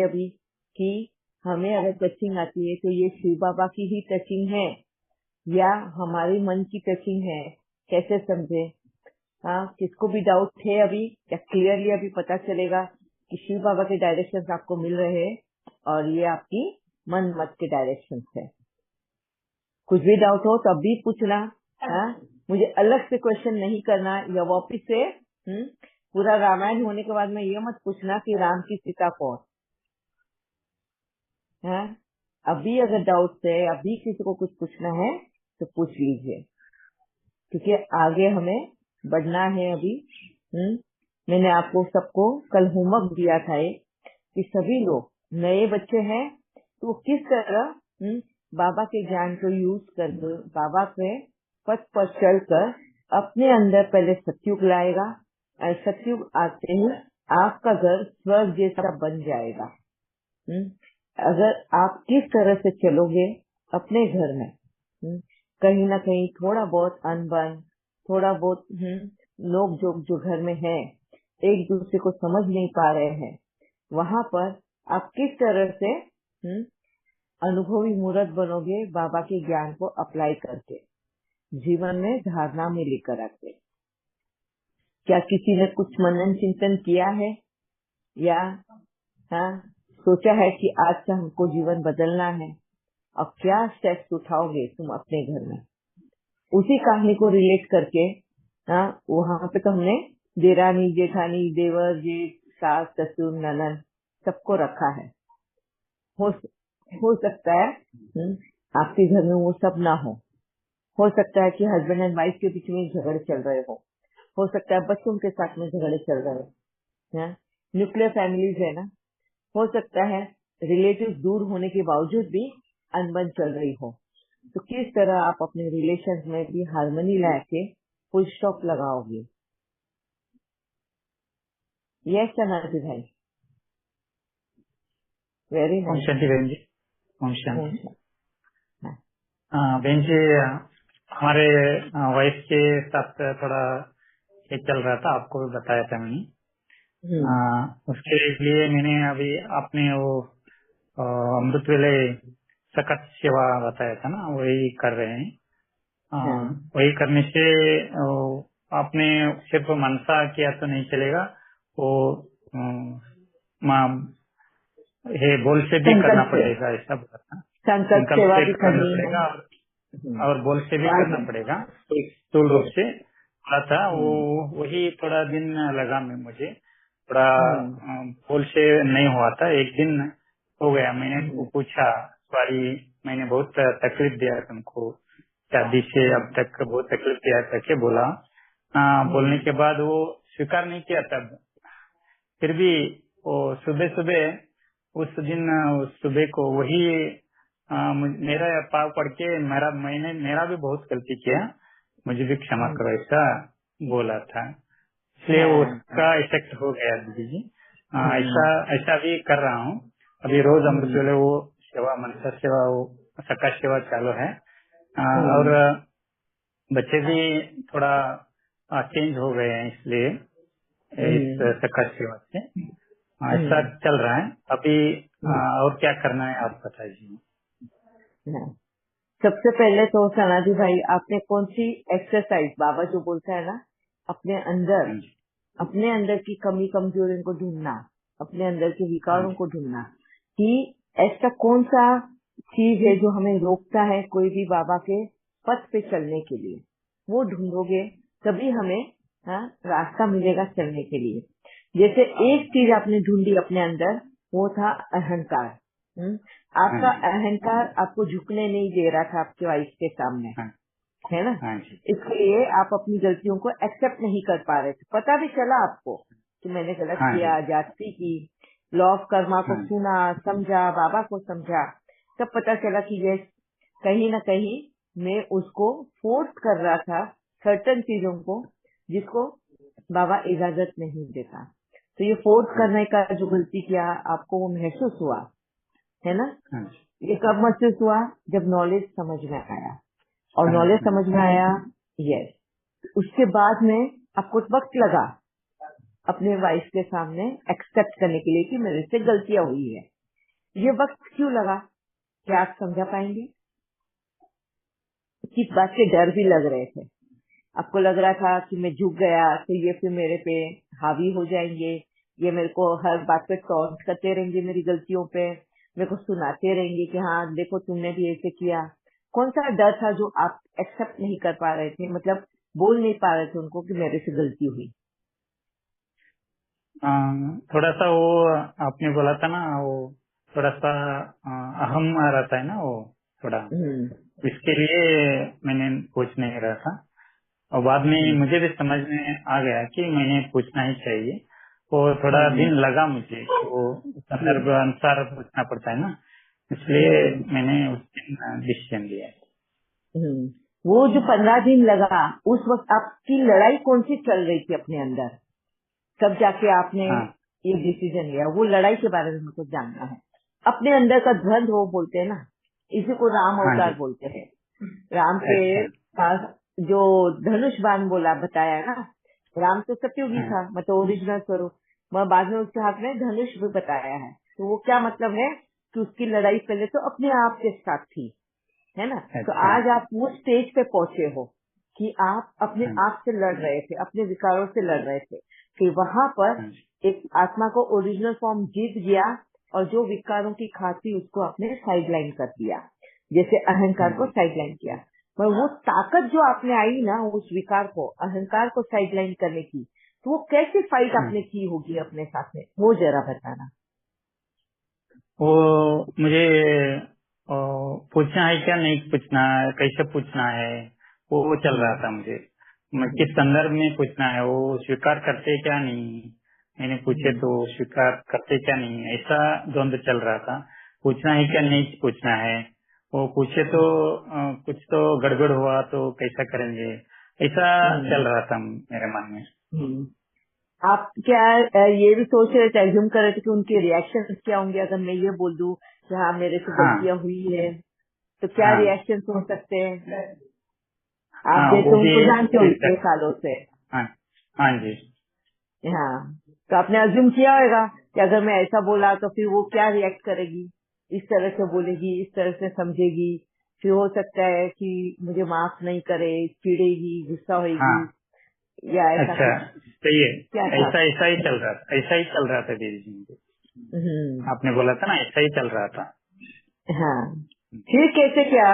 अभी कि हमें अगर टचिंग आती है तो ये शिव बाबा की ही टचिंग है या हमारे मन की टचिंग है, कैसे समझे? हाँ, किसको भी डाउट है अभी या क्लियरली अभी पता चलेगा कि शिव बाबा के डायरेक्शंस आपको मिल रहे हैं और ये आपकी मन मत के डायरेक्शंस है। कुछ भी डाउट हो तब भी पूछना। हाँ, मुझे अलग से क्वेश्चन नहीं करना या वापिस से पूरा रामायण होने के बाद में ये मत पूछना कि राम की सीता कौन है। अभी अगर डाउट है, अभी किसी को कुछ पूछना है तो पूछ लीजिए, क्योंकि आगे हमें बढ़ना है अभी। मैंने आपको सबको कल होमवर्क दिया था कि सभी लोग नए बच्चे हैं तो किस तरह बाबा के ज्ञान को यूज करके बाबा के पथ पर चलकर अपने अंदर पहले सतयुग लाएगा और सतयुग आते ही आपका घर स्वर्ग जैसा बन जाएगा। अगर आप किस तरह से चलोगे अपने घर में, कहीं ना कहीं थोड़ा बहुत अनबन, थोड़ा बहुत लोग जो घर में है एक दूसरे को समझ नहीं पा रहे हैं, वहाँ पर आप किस तरह से अनुभवी मूर्त बनोगे बाबा के ज्ञान को अप्लाई करके जीवन में धारणा में लेकर आके। क्या किसी ने कुछ मनन चिंतन किया है या सोचा है कि आज से हमको जीवन बदलना है और क्या स्टेप्स उठाओगे तुम अपने घर में? उसी कहानी को रिलेट करके वहाँ पे तो हमने देरानी जेठानी देवर जेठ सास ससुर ननद सबको रखा है। हो सकता है आपके घर में वो सब ना हो सकता है कि हस्बैंड एंड वाइफ के बीच में झगड़े चल रहे हो सकता है बच्चों के साथ में झगड़े चल रहे हैं, न्यूक्लियर फैमिलीज है ना, हो सकता है रिलेटिव दूर होने के बावजूद भी अनबन चल रही हो। तो किस तरह आप अपने रिलेशन में भी हार्मनी ला के फुल स्टॉप लगाओगे? यस शनार्थी भाई, वेरी ओम नाइस। शांति बहन जी। ओम शांति। बहन जी, हमारे वाइफ के साथ थोड़ा ये चल रहा था, आपको भी बताया था मैंने। उसके लिए मैंने अभी आपने वो अमृत वेले सकट सेवा बताया था ना, वही कर रहे हैं। वही करने से आपने सिर्फ मनसा किया तो नहीं चलेगा, वो ये बोल से भी करना पड़ेगा, ऐसा बोला था। संकल्प संकल्प सेवा से भी भी करना करनी है। पड़ेगा और बोल से भी करना पड़ेगा। तो स्थूल रूप से बोला था वो, वही थोड़ा दिन लगा मैं मुझे थोड़ा बोल से नहीं हुआ था। एक दिन हो गया, मैंने वो पूछा, सॉरी मैंने बहुत तकलीफ दिया तुमको, शादी से अब तक बहुत तकलीफ दिया करके बोला। बोलने के बाद वो स्वीकार नहीं किया तब। फिर भी वो सुबह सुबह उस दिन उस सुबह को वही मेरा पाव पड़ के मेरा भी बहुत गलती किया, मुझे भी क्षमा करो, ऐसा बोला था। इसलिए उसका इफेक्ट हो गया दीदी जी। ऐसा ऐसा भी कर रहा हूँ अभी रोज अमृत वेले वो सेवा मनसा सेवा वो सका सेवा चालू है। और बच्चे भी थोड़ा चेंज हो गए हैं, इसलिए इस सका सेवा से ऐसा चल रहा है अभी। और क्या करना है आप बताइए। सबसे पहले तो सनाजी भाई, आपने कौन सी एक्सरसाइज, बाबा जो बोलता है ना, अपने अंदर की कमी कमजोरियों को ढूंढना, अपने अंदर के विकारों को ढूंढना कि ऐसा कौन सा चीज है जो हमें रोकता है कोई भी बाबा के पथ पे चलने के लिए, वो ढूंढोगे तभी हमें रास्ता मिलेगा चलने के लिए। जैसे एक चीज आपने ढूंढी अपने अंदर, वो था अहंकार। आपका अहंकार आपको झुकने नहीं दे रहा था आपके वाइफ के सामने, है ना? इसलिए आप अपनी गलतियों को एक्सेप्ट नहीं कर पा रहे थे। पता भी चला आपको कि मैंने गलत किया, जाति की, लॉ ऑफ कर्मा को सुना, समझा, बाबा को समझा, तब पता चला कि ये कहीं ना कहीं मैं उसको फोर्स कर रहा था सर्टन चीजों को जिसको बाबा इजाजत नहीं देता। तो ये फोर्स करने का जो गलती किया आपको वो महसूस हुआ, है ना? ये कब महसूस हुआ? जब नॉलेज समझ में आया। और नॉलेज समझ में आया, यस, उसके बाद में आपको वक्त लगा अपने वाइफ के सामने एक्सेप्ट करने के लिए कि मेरे से गलतियां हुई है। ये वक्त क्यों लगा, क्या आप समझा पाएंगे? किस बात के डर भी लग रहे थे? आपको लग रहा था कि मैं झुक गया तो ये फिर मेरे पे हावी हो जाएंगे, ये मेरे को हर बात पे टॉन्ट करते रहेंगे, मेरी गलतियों पे मेरे को सुनाते रहेंगे कि हाँ देखो तुमने भी ऐसे किया। कौन सा डर था जो आप एक्सेप्ट नहीं कर पा रहे थे, मतलब बोल नहीं पा रहे थे उनको कि मेरे से गलती हुई? थोड़ा सा वो आपने बोला था ना, वो थोड़ा सा अहम रहता है ना, वो थोड़ा इसके लिए मैंने पूछ नहीं रहा था। और बाद में मुझे भी समझ में आ गया कि मैंने पूछना ही चाहिए। वो थोड़ा दिन लगा मुझे, वो संदर्भ अनुसार पूछना पड़ता है ना, इसलिए मैंने उस दिन डिसीजन लिया। वो जो 15 दिन लगा, उस वक्त आपकी लड़ाई कौन सी चल रही थी अपने अंदर, तब जाके आपने ये डिसीजन लिया? वो लड़ाई के बारे में मुझे जानना है। अपने अंदर का द्वंद वो बोलते हैं ना, इसी को राम अवतार बोलते हैं। राम के पास जो धनुष बाण बोला बताया ना, राम तो सत्ययुगी था, मतलब ओरिजिनल स्वरूप, मगर बाद में उसके हाथ में धनुष भी बताया है। तो वो क्या मतलब है कि उसकी लड़ाई पहले तो अपने आप के साथ थी, है ना। तो आज आप वो स्टेज पे पहुंचे हो कि आप अपने आप से लड़ रहे थे, अपने विकारों से लड़ रहे थे, फिर वहां पर एक आत्मा को ओरिजिनल फॉर्म जीत गया और जो विकारों की खासी उसको आपने साइडलाइन कर दिया, जैसे अहंकार को साइडलाइन किया। पर वो ताकत जो आपने आई ना उस विकार को, अहंकार को साइडलाइन करने की, तो वो कैसे फाइट आपने की होगी अपने साथ में, वो जरा बताना। वो मुझे पूछना है क्या नहीं पूछना है, कैसे पूछना है, वो चल रहा था मुझे। किस संदर्भ में पूछना है, वो स्वीकार करते क्या नहीं, मैंने पूछे तो स्वीकार करते क्या नहीं, ऐसा द्वंद चल रहा था। पूछना है क्या नहीं पूछना है, वो पूछे तो कुछ तो गड़बड़ हुआ तो कैसा करेंगे, ऐसा चल रहा था मेरे मन में। आप क्या ये भी सोच रहे थे, एज्यूम कर रहे थे कि उनके रिएक्शन क्या होंगे अगर मैं ये बोल दूं कि हाँ मेरे से गलतियां हुई है, तो क्या रिएक्शन हो सकते हैं? आप जैसे उनको जानते हो इतने सालों से। हाँ जी। हाँ, तो आपने अज्यूम किया होगा कि अगर मैं ऐसा बोला तो फिर वो क्या रिएक्ट करेगी, इस तरह से बोलेगी, इस तरह से समझेगी, फिर हो सकता है कि मुझे माफ नहीं करे, चिड़ेगी, गुस्सा होगी, या ऐसा। अच्छा सही है, क्या ऐसा ऐसा ही चल रहा था, ऐसा ही चल रहा था दीदी जी। आपने बोला था ना ऐसा ही चल रहा था। हाँ, फिर कैसे क्या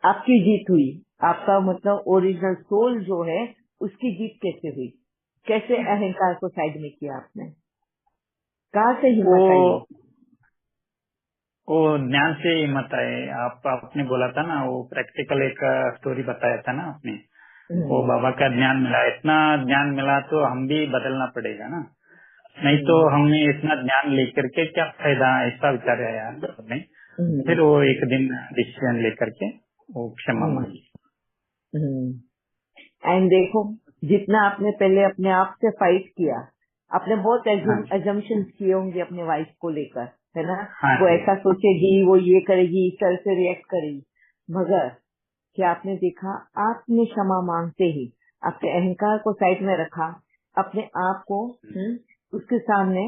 आपकी जीत हुई? आपका मतलब ओरिजिनल सोल जो है उसकी जीत कैसे हुई? कैसे अहंकार को साइड में किया आपने? कहाँ से हिम्मत आई? वो ज्ञान से हिम्मत आए। आपने बोला था ना, वो प्रैक्टिकल एक स्टोरी बताया था ना आपने, वो बाबा का ज्ञान मिला, इतना ज्ञान मिला तो हम भी बदलना पड़ेगा ना, नहीं तो हमने इतना ज्ञान लेकर के क्या फायदा, ऐसा विचार आया हमने। फिर वो एक दिन डिसीजन लेकर के वो क्षमा मांगी। एंड देखो, जितना आपने पहले अपने आप से फाइट किया, आपने बहुत एजम्पशंस किए होंगे अपने वाइफ को लेकर, है ना। वो ऐसा सोचेगी, वो ये करेगी, इस तरह से रिएक्ट करेगी, मगर क्या आपने देखा, आपने क्षमा मांगते ही आपके अहंकार को साइड में रखा, अपने आप को उसके सामने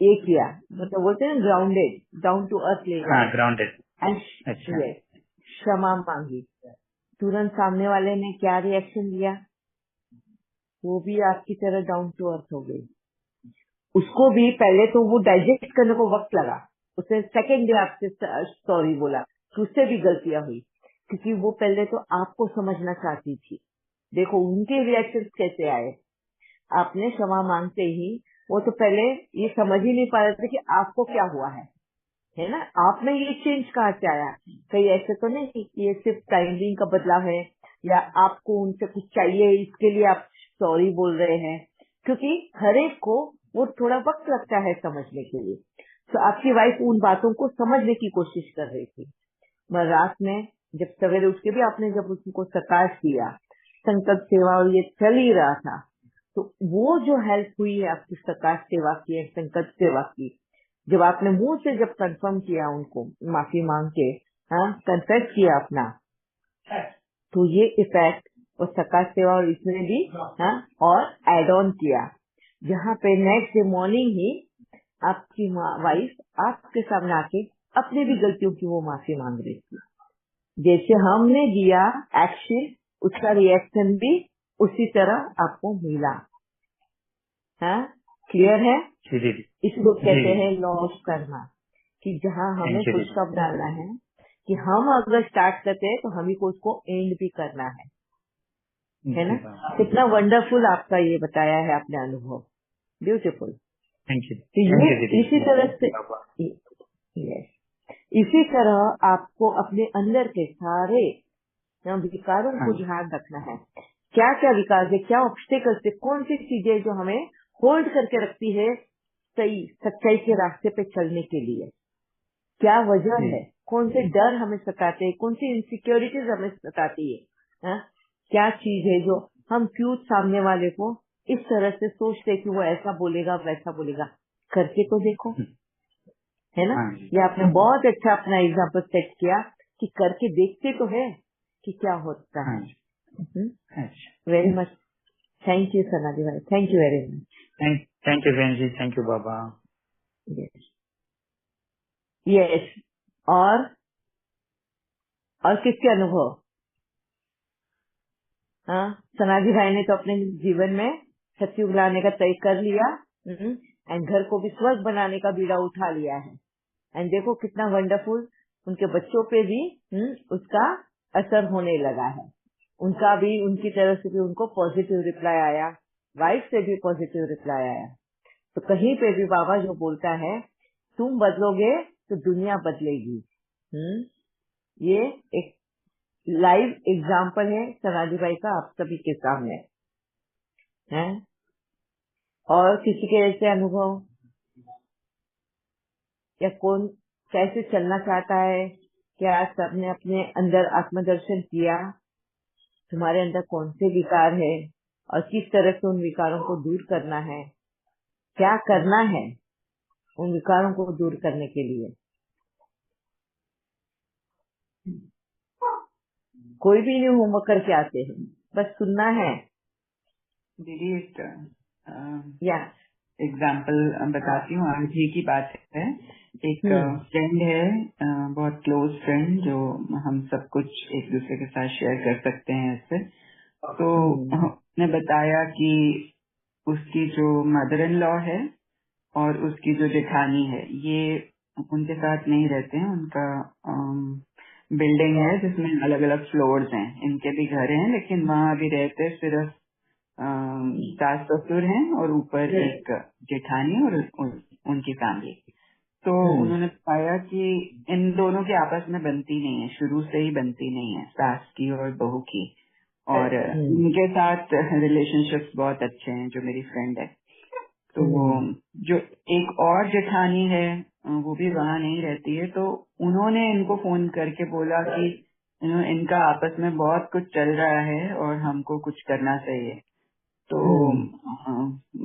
ये किया, मतलब बोलते हैं grounded, down to earth level, grounded, क्षमा मांगी। तुरंत सामने वाले ने क्या रिएक्शन दिया? वो भी आपकी तरह डाउन टू अर्थ हो गई। उसको भी पहले तो वो डाइजेस्ट करने को वक्त लगा, उसने सेकेंड डे आपसे सॉरी बोला कि उससे भी गलतियां हुई, क्योंकि वो पहले तो आपको समझना चाहती थी। देखो उनके रिएक्शन कैसे आए। आपने क्षमा मांगते ही वो तो पहले ये समझ ही नहीं पा रहे थे कि आपको क्या हुआ है ना। आप में ये चेंज कहाँ से आया? कहीं ऐसे तो नहीं कि ये सिर्फ टाइमिंग का बदलाव है, या आपको उनसे कुछ चाहिए इसके लिए आप सॉरी बोल रहे हैं, क्योंकि हर एक को वो थोड़ा वक्त लगता है समझने के लिए। तो आपकी वाइफ उन बातों को समझने की कोशिश कर रही थी, मगर रात में जब सवेरे उठ के भी आपने जब उसको प्रकाश किया, संकल्प सेवा और ये चल ही रहा था, तो वो जो हेल्प हुई है आपकी प्रकाश सेवा की, संकल्प सेवा की, जब आपने मुंह से जब कंफर्म किया उनको माफी मांग के, हाँ कन्फेस किया अपना, तो ये इफेक्ट और प्रकाश सेवा और इसने भी हाँ और एड ऑन किया। जहाँ पे नेक्स्ट डे मॉर्निंग ही आपकी वाइफ आपके सामने आके अपने भी गलतियों की वो माफी मांग रही थी। जैसे हमने दिया एक्शन, उसका रिएक्शन भी उसी तरह आपको मिला। हाँ, क्लियर है? जी दीदी। इसको जी कहते दीदी। हैं लॉस करना, कि जहाँ हमें थैंक यू फुल दीदी। स्टॉप डालना है, कि हम अगर स्टार्ट करते हैं तो हम ही को उसको एंड भी करना है ना? जी बाबा। कितना वंडरफुल आपका ये बताया है आपने अनुभव, ब्यूटीफुल। Thank you. तो थैंक ये यू दीदी। इसी तरह से बाबा। yes, इसी तरह आपको अपने अंदर के सारे विकारों हाँ को ध्यान रखना है। क्या क्या विकार है, क्या ऑब्स्टेकल्स है, कौन सी चीजें जो हमें होल्ड करके रखती है सही सच्चाई के रास्ते पे चलने के लिए, क्या वजह जी। है, कौन से डर हमें सताते हैं, कौन सी इनसिक्योरिटीज हमें सताती है, हाँ? क्या चीज है जो हम क्यों सामने वाले को इस तरह से सोचते हैं कि वो ऐसा बोलेगा वैसा बोलेगा। करके तो देखो, है ना? हाँ जी। ये आपने बहुत अच्छा अपना एग्जाम्पल सेट किया कि करके देखते तो है कि क्या होता हाँ है। जी। अच्छा। Very much thank you Sanadi भाई, thank you very thank you बहन जी। Thank you Baba. Much. Yes, और किसके अनुभव? हाँ, सनादी भाई ने तो अपने जीवन में सतयुग लाने का तय कर लिया, एंड घर को भी स्वर्ग बनाने का बीड़ा उठा लिया है। एंड देखो कितना वंडरफुल उनके बच्चों पे भी उसका असर होने लगा है। उनका भी, उनकी तरफ से भी उनको पॉजिटिव रिप्लाई आया, वाइफ से भी पॉजिटिव रिप्लाई आया। तो कहीं पे भी बाबा जो बोलता है तुम बदलोगे तो दुनिया बदलेगी। ये एक लाइव एग्जाम्पल है सनादी भाई का आप सभी के सामने है। और किसी के ऐसे अनुभव, या कौन कैसे चलना चाहता है? क्या सबने अपने अंदर आत्मदर्शन किया? तुम्हारे अंदर कौन से विकार है और किस तरह से उन विकारों को दूर करना है? क्या करना है उन विकारों को दूर करने के लिए? कोई भी नहीं होमवर्क करके आते हैं, बस सुनना है। दीदी एक या एग्जाम्पल बताती हूँ। आज ही की बात है। एक हम्म फ्रेंड है, बहुत क्लोज फ्रेंड, जो हम सब कुछ एक दूसरे के साथ शेयर कर सकते हैं इससे। तो उसने बताया कि उसकी जो मदर इन लॉ है और उसकी जो जेठानी है, ये उनके साथ नहीं रहते हैं। उनका बिल्डिंग है जिसमें अलग अलग फ्लोर्स हैं। इनके भी घर हैं, लेकिन वहाँ अभी रहते सिर्फ सास ससुर हैं और ऊपर एक जेठानी और उनकी फैमिली। तो उन्होंने बताया कि इन दोनों की आपस में बनती नहीं है, शुरू से ही बनती नहीं है, सास की और बहू की। और इनके साथ रिलेशनशिप्स बहुत अच्छे हैं, जो मेरी फ्रेंड है। तो जो एक और जेठानी है, वो भी वहाँ नहीं रहती है। तो उन्होंने इनको फोन करके बोला कि इनका आपस में बहुत कुछ चल रहा है और हमको कुछ करना चाहिए। तो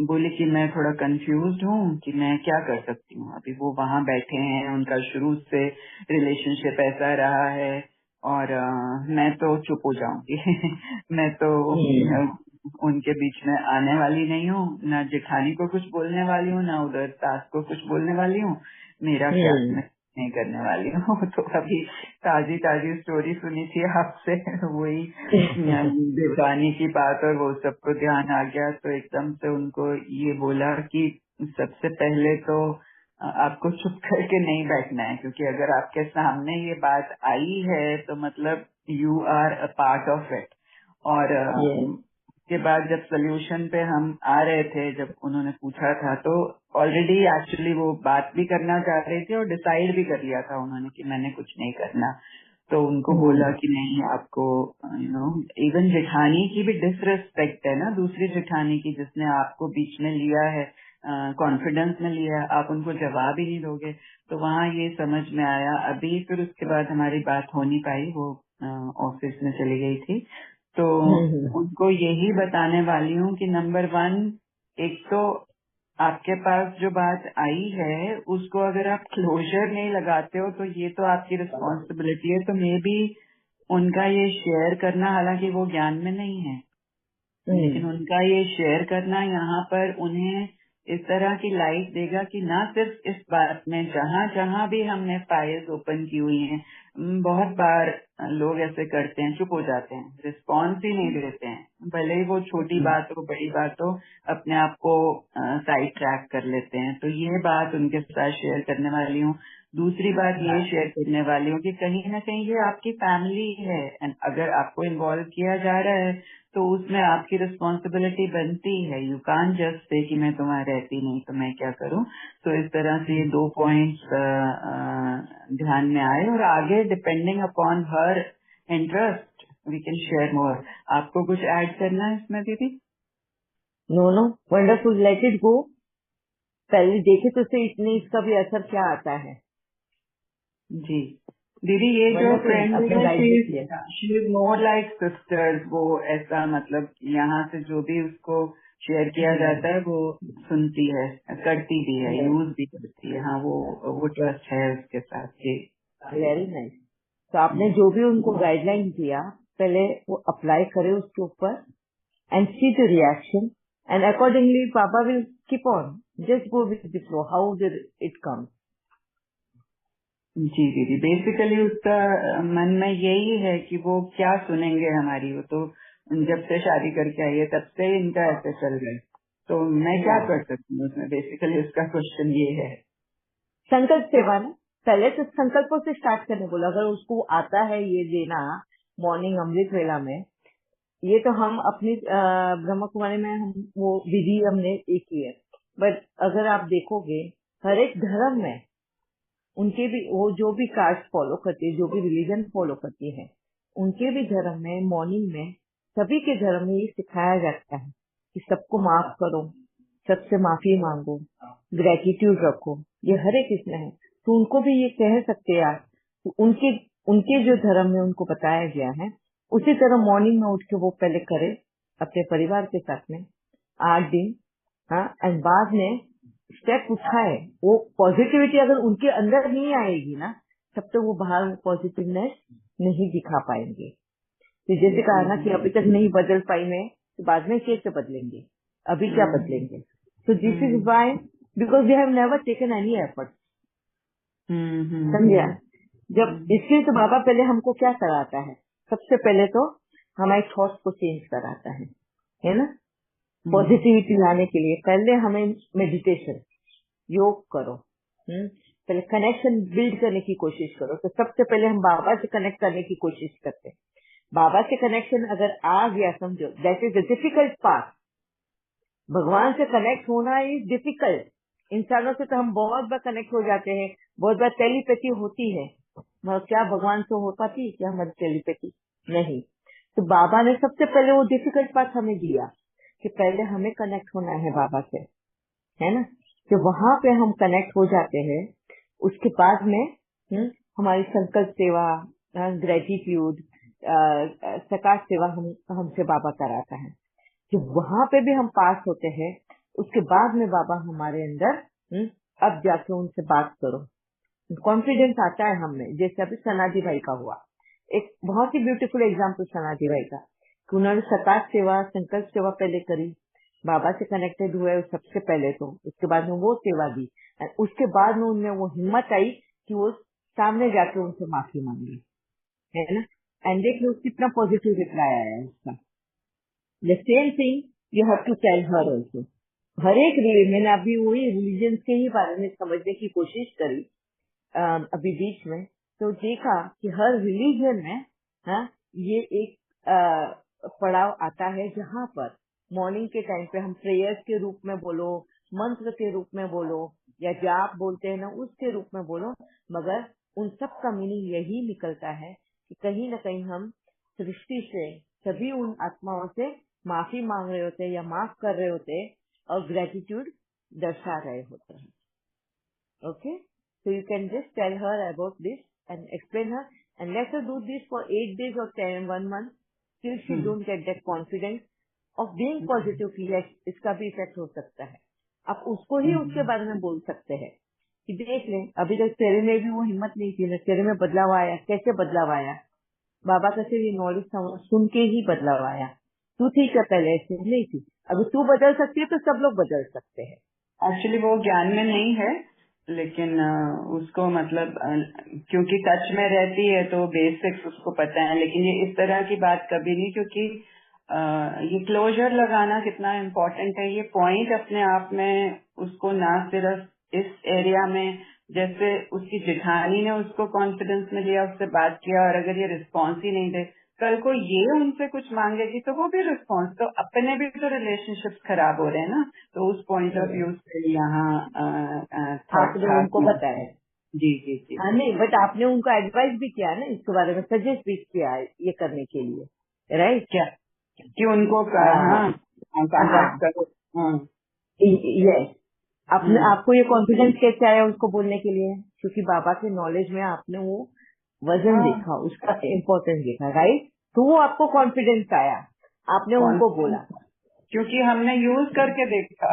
बोले कि मैं थोड़ा कंफ्यूज्ड हूँ कि मैं क्या कर सकती हूँ। अभी वो वहाँ बैठे हैं, उनका शुरू से रिलेशनशिप ऐसा रहा है, और मैं तो चुप हो जाऊंगी। मैं तो उनके बीच में आने वाली नहीं हूँ, ना जेठानी को कुछ बोलने वाली हूँ, ना उधर सास को कुछ बोलने वाली हूँ। मेरा क्या, मैं नहीं करने वाली हूँ। तो अभी ताजी ताजी स्टोरी सुनी थी आपसे, वही जेठानी की बात, और वो सबको ध्यान आ गया। तो एकदम से उनको ये बोला कि सबसे पहले तो आपको चुप करके नहीं बैठना है, क्योंकि अगर आपके सामने ये बात आई है तो मतलब you are a part of it. और के बाद जब सोल्यूशन पे हम आ रहे थे, जब उन्होंने पूछा था, तो ऑलरेडी एक्चुअली वो बात भी करना चाह रहे थे और डिसाइड भी कर लिया था उन्होंने कि मैंने कुछ नहीं करना। तो उनको बोला कि नहीं, आपको इवन जेठानी की भी डिसरिस्पेक्ट है ना, दूसरी जेठानी की, जिसने आपको बीच में लिया है, कॉन्फिडेंस में लिया है, आप उनको जवाब ही नहीं दोगे। तो वहाँ ये समझ में आया। अभी फिर उसके बाद हमारी बात हो नहीं पाई, वो ऑफिस में चली गई थी। तो उनको यही बताने वाली हूँ कि नंबर 1, एक तो आपके पास जो बात आई है उसको अगर आप क्लोजर नहीं लगाते हो तो ये तो आपकी रिस्पॉन्सिबिलिटी है। तो मे बी उनका ये शेयर करना, हालांकि वो ज्ञान में नहीं है, लेकिन उनका ये शेयर करना यहाँ पर उन्हें इस तरह की लाइट देगा कि ना सिर्फ इस बात में, जहाँ जहाँ भी हमने फाइल्स ओपन की हुई हैं, बहुत बार लोग ऐसे करते हैं, चुप हो जाते हैं, रिस्पॉन्स ही नहीं देते हैं, भले ही वो छोटी बात हो बड़ी बात हो, अपने आप को साइड ट्रैक कर लेते हैं। तो ये बात उनके साथ शेयर करने वाली हूँ। दूसरी बात ये शेयर करने वाली हूँ कि कहीं ना कहीं ये आपकी फैमिली है, एंड अगर आपको इन्वॉल्व किया जा रहा है तो उसमें आपकी रिस्पॉन्सिबिलिटी बनती है। यू कांट जस्ट से कि मैं तुम्हारे रहती नहीं तो मैं क्या करूं। तो इस तरह से ये 2 पॉइंट्स ध्यान में आए, और आगे depending upon her interest we can share more. आपको कुछ ऐड करना है इसमें दीदी? No no, wonderful, let it go. पहले देखे तो सही इसमें इसका भी असर क्या आता है। जी दीदी, ये जो वंडरफुल, फ्रेंड अपने है, गाइड किया। She is more like sisters. वो ऐसा मतलब यहाँ से जो भी उसको शेयर किया जाता है वो सुनती है, करती भी है, यूज भी करती है। हाँ, वो ट्रस्ट है उसके साथ। जी वेरी नाइस। तो आपने जो भी उनको गाइडलाइन दिया, पहले वो अप्लाई करे उसके ऊपर and see the reaction, and accordingly papa will keep on, just go with the flow, how it comes. जी दीदी, बेसिकली उसका मन में यही है कि वो क्या सुनेंगे हमारी। वो तो जब से शादी करके आई है तब से ही इनका ऐसे चल रहा है, तो मैं क्या कर सकती हूँ उसमें? बेसिकली उसका क्वेश्चन ये है। संकल्प सेवा ना, पहले तो संकल्पों से स्टार्ट करने बोला। अगर उसको आता है ये देना मॉर्निंग अमृत वेला में, ये तो हम अपनी ब्रह्म कुमारी में हम वो विधि हमने एक ही है। बट अगर आप देखोगे हर एक धर्म में उनके भी, वो जो भी कास्ट फॉलो करती है, जो भी रिलीजन फॉलो करती है, उनके भी धर्म में मॉर्निंग में सभी के धर्म में ये सिखाया जाता है कि सबको माफ करो, सबसे माफी मांगो, ग्रेटिट्यूड रखो। ये हर एक इसमें है। तो उनको भी ये कह सकते हैं आप, तो उनके उनके जो धर्म में उनको बताया गया है उसी तरह मॉर्निंग में उठ के वो पहले करे अपने परिवार के साथ में 8 दिन। हाँ, एंड बाद में स्टेप उठाए। वो पॉजिटिविटी अगर उनके अंदर नहीं आएगी ना, तब तक वो बाहर वो पॉजिटिवनेस नहीं दिखा पाएंगे। तो जैसे कहा ना कि अभी तक नहीं बदल पाई मैं, तो बाद में कैसे बदलेंगे, अभी क्या बदलेंगे। तो this is why, because they have never taken any effort. समझा? जब इसलिए तो बाबा पहले हमको क्या कराता है, सबसे पहले तो हमारे थॉट्स को चेंज कराता है ना, पॉजिटिविटी लाने के लिए पहले हमें मेडिटेशन, योग करो। पहले कनेक्शन बिल्ड करने की कोशिश करो। तो सबसे पहले हम बाबा से कनेक्ट करने की कोशिश करते हैं। बाबा से कनेक्शन अगर आ गया, समझो that is the difficult part. भगवान से कनेक्ट होना इज डिफिकल्ट। इंसानों से तो हम बहुत बार कनेक्ट हो जाते हैं, बहुत बार टेलीपैथी होती है, मगर क्या भगवान से हो पाती है क्या हमारी टेलीपैथी? नहीं। तो बाबा ने सबसे पहले वो डिफिकल्ट पार्ट हमें दिया कि पहले हमें कनेक्ट होना है बाबा से, है ना। तो वहां पे हम कनेक्ट हो जाते हैं। उसके बाद में हमारी संकल्प सेवा, ग्रेटिट्यूड, सकाश सेवा हमसे बाबा कराता है। जब वहां पे भी हम पास होते हैं, उसके बाद में बाबा हमारे अंदर अब जाके उनसे बात करो, कॉन्फिडेंस आता है हमें। जैसे अभी सनादी भाई का हुआ, एक बहुत ही ब्यूटीफुल एग्जाम्पल सनादी भाई का, कि उन्होंने सकाश सेवा, संकल्प सेवा पहले करी, बाबा से कनेक्टेड हुए सबसे पहले, तो उसके बाद में वो सेवा दी, उसके बाद में उनमें वो हिम्मत आई कि वो सामने जाके उनसे माफी मांगी, है ना। एंड देख लो कितना पॉजिटिव रिप्लाई आया है उसका। The same thing you have to tell her also. हर एक मैंने अभी वही रिलीजन के ही बारे में समझने की कोशिश करी अभी बीच में, तो देखा कि हर रिलीजन में ये एक पड़ाव आता है जहाँ पर मॉर्निंग के टाइम पे हम प्रेयर्स के रूप में बोलो, मंत्र के रूप में बोलो, या जाप बोलते हैं ना उसके रूप में बोलो, मगर उन सब का मीनिंग यही निकलता है कि कहीं न कहीं हम सृष्टि से सभी उन आत्माओं से माफी मांग रहे होते हैं या माफ कर रहे होते हैं और ग्रेटिट्यूड दर्शा रहे होते हैं। Okay, so you can just tell her about this and explain her, and let her do this for 8 days or 1 month till she don't get that confidence of being positive कि yes, इसका भी effect हो सकता है। आप उसको ही उसके बारे में बोल सकते हैं कि देख ले, अभी तक तेरे में भी वो हिम्मत नहीं थी ना, तेरे में बदलाव आया। कैसे बदलाव आया? बाबा का सिर्फ ये नॉलेज सुन के ही बदलाव आया। तू थी क्या पहले ऐसे? नहीं थी। अगर तू बदल सकती है तो सब लोग बदल सकते हैं। एक्चुअली वो ज्ञान में नहीं है, लेकिन उसको मतलब क्योंकि टच में रहती है तो बेसिक्स उसको पता है, लेकिन ये इस तरह की बात कभी नहीं, क्योंकि ये क्लोजर लगाना कितना इम्पोर्टेंट है, ये पॉइंट अपने आप में उसको ना सिर्फ इस एरिया में, जैसे उसकी जेठानी ने उसको कॉन्फिडेंस में लिया, उससे बात किया, और अगर ये रिस्पॉन्स ही नहीं दे, कल को ये उनसे कुछ मांगेगी तो वो भी रिस्पॉन्स, तो अपने भी तो रिलेशनशिप्स खराब हो रहे हैं ना। तो उस पॉइंट ऑफ व्यू से यहाँ थॉट आपने था उनको बताया। जी जी जी हाँ नहीं, बट आपने उनको एडवाइस भी किया ना इसके बारे में, सजेस्ट भी किया ये करने के लिए, राइट? क्या कि उनको हाँ कांटेक्ट करो। हाँ यस। आपने, आपको ये कॉन्फिडेंस कैसे आया उसको बोलने के लिए? क्योंकि बाबा के नॉलेज में आपने वो वजन हाँ देखा, उसका इम्पोर्टेंस देखा, राइट? तो वो आपको कॉन्फिडेंस आया, आपने उनको बोला। क्योंकि हमने यूज करके देखा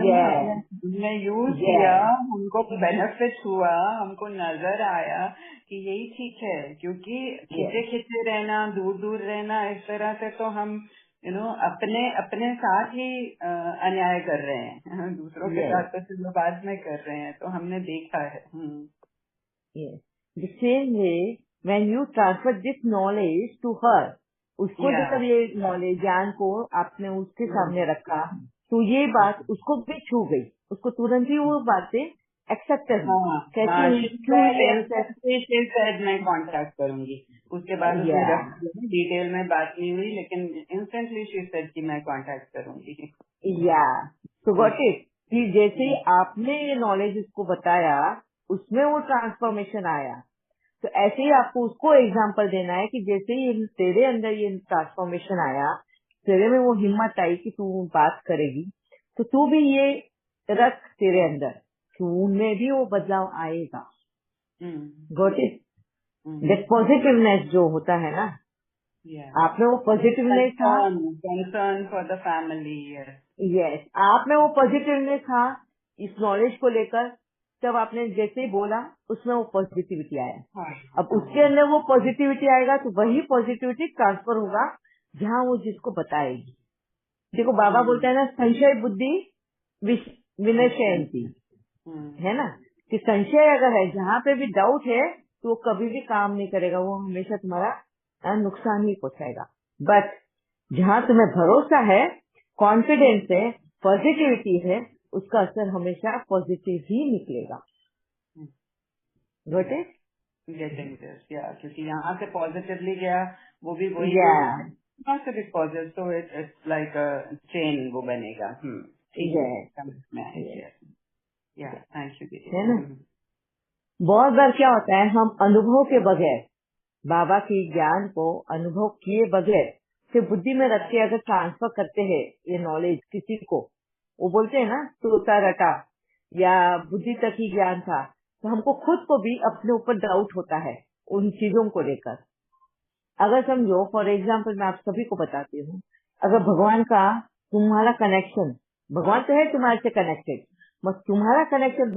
यस हमने यूज किया, यस हमको बेनिफिट हुआ, हमको नजर आया कि यही ठीक है, क्योंकि खिंचे यस खिंचे रहना, दूर दूर रहना, इस तरह से तो हम अपने अपने साथ ही अन्याय कर रहे हैं, दूसरों के यस साथ तो चलो बाद में कर रहे हैं, तो हमने देखा है। Yes. The same way when you transfer this knowledge to her, उसको या जब ये नॉलेज ज्ञान को आपने उसके सामने रखा, तो ये बात उसको भी छू गई, उसको तुरंत ही वो बातें एक्सेप्ट कर ली। कहती हाँ हूँ क्यों ये ऐसा? शायद मैं कांटेक्ट करूंगी, उसके बाद उसने या रख दिया, डिटेल में बात नहीं हुई, लेकिन इंस्टेंटली शी सेड कि मैं कांटेक्ट करूंगी। या तो गॉट इट कि जैसे ही आपने ये नॉलेज उसको बताया, उसमें वो ट्रांसफॉर्मेशन आया। तो ऐसे ही आपको उसको एग्जाम्पल देना है कि जैसे ही तेरे अंदर ये ट्रांसफॉर्मेशन आया, तेरे में वो हिम्मत आई कि तू बात करेगी, तो तू भी ये रख तेरे अंदर, तू में भी वो बदलाव आएगा। Got it? दैट पॉजिटिवनेस जो होता है ना, आप में वो पॉजिटिवनेस था। Concern for the family. Yes, आप में वो पॉजिटिवनेस था इस नॉलेज को लेकर। जब आपने जैसे ही बोला, उसमें वो पॉजिटिविटी आया। अब उसके अंदर वो पॉजिटिविटी आएगा तो वही पॉजिटिविटी ट्रांसफर होगा जहाँ वो जिसको बताएगी। देखो बाबा बोलते हैं ना, संशय बुद्धि विनश्यन्ति, है ना? कि संशय अगर है, जहाँ पे भी डाउट है, तो वो कभी भी काम नहीं करेगा, वो हमेशा तुम्हारा नुकसान ही पहुंचाएगा। बट जहाँ तुम्हें भरोसा है, कॉन्फिडेंस है, पॉजिटिविटी है, उसका असर हमेशा पॉजिटिव ही निकलेगा। Got it? गेटिंग दिस, या क्योंकि यहाँ से पॉजिटिवली गया, वो भी वही या यहाँ से भी पॉजिटिव, तो इट्स लाइक अ चेन वो बनेगा। ठीक है, समझ में आ गया। या थैंक यू दीदी। है ना? बहुत बार क्या होता है, हम अनुभव के बगैर, बाबा के ज्ञान को अनुभव किए बगैर से बुद्धि में रख के अगर ट्रांसफर करते हैं ये नॉलेज किसी को, वो बोलते हैं ना तोता रटा या बुद्धि तक ही ज्ञान था, तो हमको खुद को भी अपने ऊपर डाउट होता है उन चीजों को लेकर। अगर समझो, फॉर एग्जाम्पल मैं आप सभी को बताती हूँ, अगर भगवान का तुम्हारा कनेक्शन, भगवान तो है तुम्हारे से कनेक्टेड, बस तुम्हारा कनेक्शन